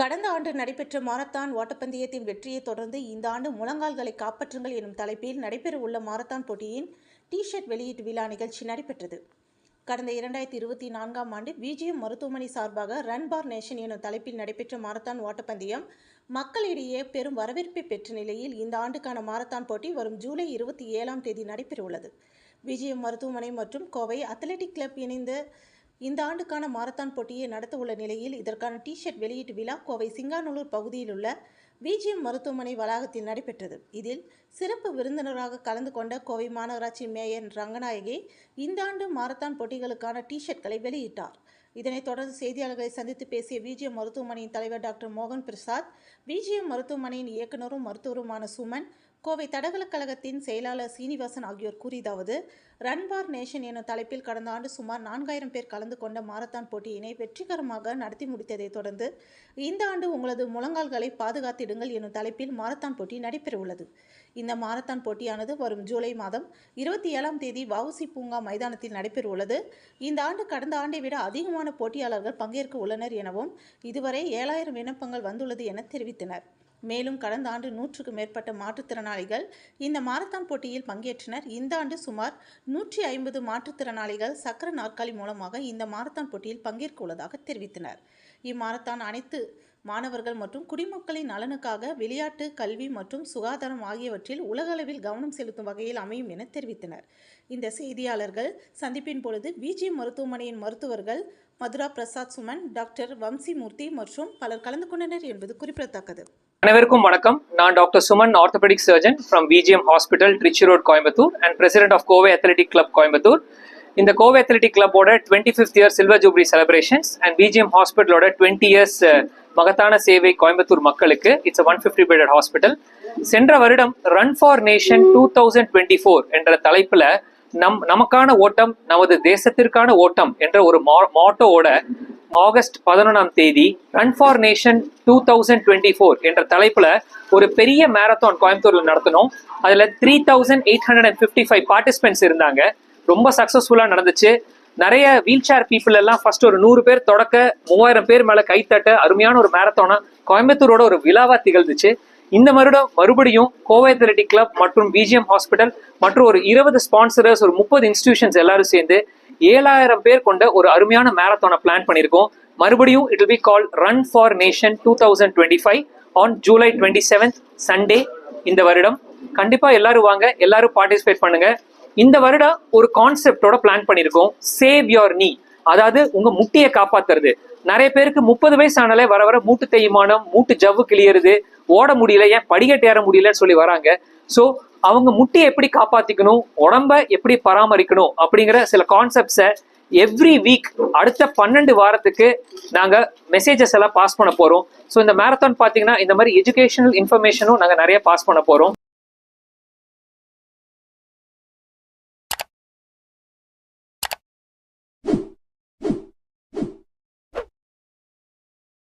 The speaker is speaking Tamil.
கடந்த ஆண்டு நடைபெற்ற மாரத்தான் ஓட்டப்பந்தயத்தின் வெற்றியை தொடர்ந்து இந்த ஆண்டு முழங்கால்களை காப்பாற்றுங்கள் எனும் தலைப்பில் நடைபெறவுள்ள மாரத்தான் போட்டியின் டி-ஷர்ட் வெளியீட்டு விழா நிகழ்ச்சி நடைபெற்றது. கடந்த 2024ஆம் ஆண்டு விஜிஎம் மருத்துவமனை சார்பாக ரன் பார் நேஷன் எனும் தலைப்பில் நடைபெற்ற மாரத்தான் ஓட்டப்பந்தயம் மக்களிடையே பெரும் வரவேற்பை பெற்ற நிலையில் இந்த ஆண்டுக்கான மாரத்தான் போட்டி வரும் ஜூலை 27ஆம் தேதி நடைபெறவுள்ளது. விஜிஎம் மருத்துவமனை மற்றும் கோவை அத்லெட்டிக் கிளப் இணைந்த இந்த ஆண்டுக்கான மாரத்தான் போட்டியை நடத்த உள்ள நிலையில் இதற்கான டி-ஷர்ட் வெளியீட்டு விழா கோவை சிங்காநல்லூர் பகுதியில் உள்ள விஜிஎம் மருத்துவமனை வளாகத்தில் நடைபெற்றது. இதில் சிறப்பு விருந்தினராக கலந்து கொண்ட கோவை மாநகராட்சி மேயர் ரங்கநாயகி இந்த ஆண்டு மாரத்தான் போட்டிகளுக்கான டி-ஷர்ட்களை வெளியிட்டார். இதனைத் தொடர்ந்து செய்தியாளர்களை சந்தித்து பேசிய விஜிஎம் மருத்துவமனையின் தலைவர் டாக்டர் மோகன் பிரசாத், விஜிஎம் மருத்துவமனையின் இயக்குநரும் மருத்துவருமான சுமன், கோவை தடகள கழகத்தின் செயலாளர் சீனிவாசன் ஆகியோர் கூறியதாவது: ரன் பார் நேஷன் எனும் தலைப்பில் கடந்த ஆண்டு சுமார் 4000 பேர் கலந்து கொண்ட மாரத்தான் போட்டியினை வெற்றிகரமாக நடத்தி முடித்ததை தொடர்ந்து இந்த ஆண்டு உங்களது முழங்கால்களை பாதுகாத்திடுங்கள் எனும் தலைப்பில் மாரத்தான் போட்டி நடைபெறவுள்ளது. இந்த மாரத்தான் போட்டியானது வரும் ஜூலை மாதம் 27ஆம் தேதி வஉசி பூங்கா மைதானத்தில் நடைபெறவுள்ளது. இந்த ஆண்டு கடந்த ஆண்டை விட அதிகமான போட்டியாளர்கள் பங்கேற்க உள்ளனர் எனவும் இதுவரை 7000 விண்ணப்பங்கள் வந்துள்ளது என தெரிவித்தனர். மேலும் கடந்த ஆண்டு 100க்கும் மேற்பட்ட மாற்றுத்திறனாளிகள் இந்த மாரத்தான் போட்டியில் பங்கேற்றனர். இந்த ஆண்டு சுமார் 150 மாற்றுத்திறனாளிகள் சக்கர நாற்காலி மூலமாக இந்த மாரத்தான் போட்டியில் பங்கேற்க உள்ளதாக தெரிவித்தனர். இம்மாரத்தான் அனைத்து மாணவர்கள் மற்றும் குடிமக்களின் நலனுக்காக விளையாட்டு, கல்வி மற்றும் சுகாதாரம் ஆகியவற்றில் உலகளவில் கவனம் செலுத்தும் வகையில் அமையும் என தெரிவித்தனர். இந்த செய்தியாளர்கள் சந்திப்பின் பொழுது விஜிஎம் மருத்துவமனையின் மருத்துவர்கள் மதுரா பிரசாத், சுமன், டாக்டர் வம்சிமூர்த்தி மற்றும் பலர் கலந்து கொண்டனர் என்பது குறிப்பிடத்தக்கது. அனைவருக்கும் வணக்கம். நான் doctor Suman, orthopedic surgeon from VGM hospital, Trichy road, Coimbatore and president of Kovai athletic club, Coimbatore. இந்த கோவை அத்லெட்டிக் கிளப்போட 25th year silver jubilee celebrations and VGM ஹாஸ்பிட்டலோட 20 இயர்ஸ் மகத்தான சேவை கோயம்புத்தூர் மக்களுக்கு. It's 150 bedded hospital. சென்ற வருடம் ரன் ஃபார் நேஷன் 2024 என்ற தலைப்புல நமக்கான ஓட்டம், நமது தேசத்திற்கான ஓட்டம் என்ற ஒரு மாட்டோவோட ஆகஸ்ட் 11ஆம் தேதி ரன் ஃபார் நேஷன் 2024 என்ற தலைப்புல ஒரு பெரிய மேரத்தான் கோயம்புத்தூர்ல நடத்தினோம். அதுல 3855 பார்ட்டிசிபென்ட்ஸ் இருந்தாங்க. ரொம்ப சக்சஸ்ஃபுல்லா நடந்துச்சு. நிறைய வீல் சேர் பீப்புள் எல்லாம் ஃபர்ஸ்ட் ஒரு 100 பேர் தொடக்க 3000 பேர் மேல கைத்தட்ட அருமையான ஒரு மேரத்தானா கோயம்புத்தூரோட ஒரு விழாவா திகழ்ந்துச்சு. இந்த வருடம் மறுபடியும் கோவை அத்லெட்டிக் கிளப் மற்றும் விஜிஎம் ஹாஸ்பிட்டல் மற்றும் ஒரு 20 ஸ்பான்சரர்ஸ், ஒரு 30 இன்ஸ்டிடியூஷன்ஸ் எல்லாரும் சேர்ந்து 7000 பேர் கொண்ட ஒரு அருமையான மேரத்தானை பிளான் பண்ணியிருக்கோம். மறுபடியும் it will be called run for nation 2025 on July 27th Sunday. இந்த வருடம் கண்டிப்பா எல்லாரும் வாங்க, எல்லாரும் பார்ட்டிசிபேட் பண்ணுங்க. இந்த வருடம் ஒரு கான்செப்டோட பிளான் பண்ணியிருக்கோம், சேவ் யோர் நீ, அதாவது உங்க முட்டியை காப்பாத்துறது. நிறைய பேருக்கு 30 வயசு ஆனாலே வர வர மூட்டு தேய்மானம், மூட்டு ஜவ்வு கிளியறது, ஓட முடியல, ஏன் படிக்கட்டு ஏற முடியலன்னு சொல்லி வராங்க. ஸோ அவங்க முட்டியை எப்படி காப்பாத்திக்கணும், உடம்ப எப்படி பராமரிக்கணும் அப்படிங்கிற சில கான்செப்ட்ஸை எவ்ரி வீக் அடுத்த 12 வாரத்துக்கு நாங்க மெசேஜஸ் எல்லாம் பாஸ் பண்ண போறோம். ஸோ இந்த மேரத்தான் பாத்தீங்கன்னா இந்த மாதிரி எஜுகேஷனல் இன்ஃபர்மேஷனும் நாங்க நிறைய பாஸ் பண்ண போறோம்.